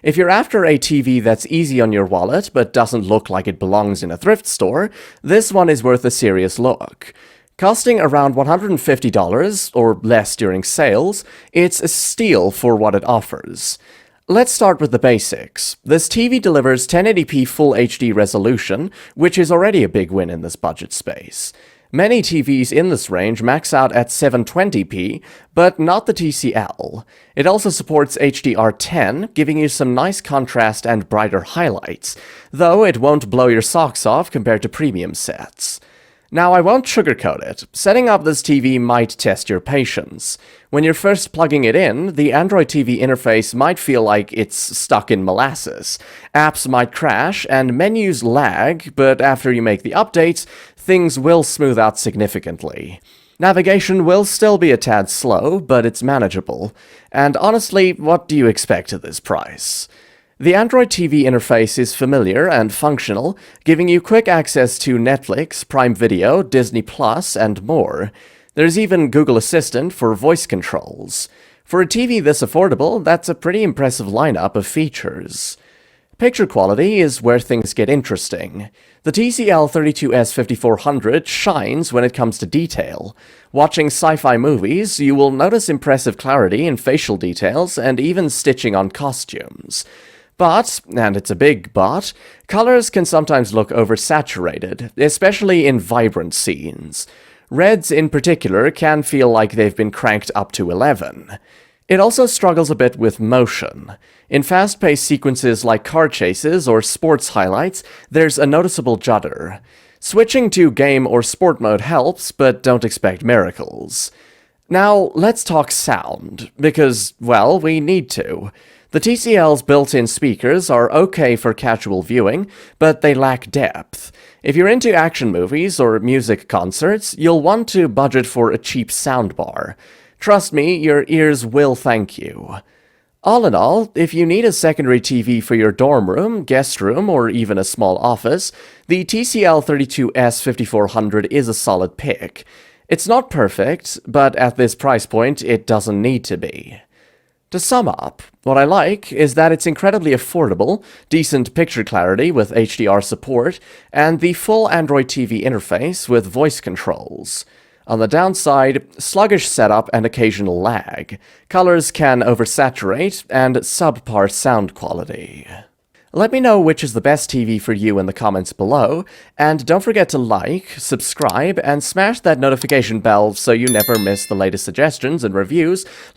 If you're after a TV that's easy on your wallet but doesn't look like it belongs in a thrift store, this one is worth a serious look. Costing around $150 or less during sales, it's a steal for what it offers. Let's start with the basics. This TV delivers 1080p Full HD resolution, which is already a big win in this budget space. Many TVs in this range max out at 720p, but not the TCL. It also supports HDR10, giving you some nice contrast and brighter highlights, though it won't blow your socks off compared to premium sets. Now, I won't sugarcoat it. Setting up this TV might test your patience. When you're first plugging it in, the Android TV interface might feel like it's stuck in molasses. Apps might crash, and menus lag, but after you make the updates, things will smooth out significantly. Navigation will still be a tad slow, but it's manageable. And honestly, what do you expect at this price? The Android TV interface is familiar and functional, giving you quick access to Netflix, Prime Video, Disney+, and more. There's even Google Assistant for voice controls. For a TV this affordable, that's a pretty impressive lineup of features. Picture quality is where things get interesting. The TCL 32S5400 shines when it comes to detail. Watching sci-fi movies, you will notice impressive clarity in facial details and even stitching on costumes. But, and it's a big but, colors can sometimes look oversaturated, especially in vibrant scenes. Reds in particular can feel like they've been cranked up to 11. It also struggles a bit with motion. In fast-paced sequences like car chases or sports highlights, there's a noticeable judder. Switching to game or sport mode helps, but don't expect miracles. Now, let's talk sound, because, well, we need to. The TCL's built-in speakers are okay for casual viewing, but they lack depth. If you're into action movies or music concerts, you'll want to budget for a cheap soundbar. Trust me, your ears will thank you. All in all, if you need a secondary TV for your dorm room, guest room, or even a small office, the TCL 32S5400 is a solid pick. It's not perfect, but at this price point, it doesn't need to be. To sum up, what I like is that it's incredibly affordable, decent picture clarity with HDR support, and the full Android TV interface with voice controls. On the downside, sluggish setup and occasional lag. Colors can oversaturate, and subpar sound quality. Let me know which is the best TV for you in the comments below, and don't forget to like, subscribe, and smash that notification bell so you never miss the latest suggestions and reviews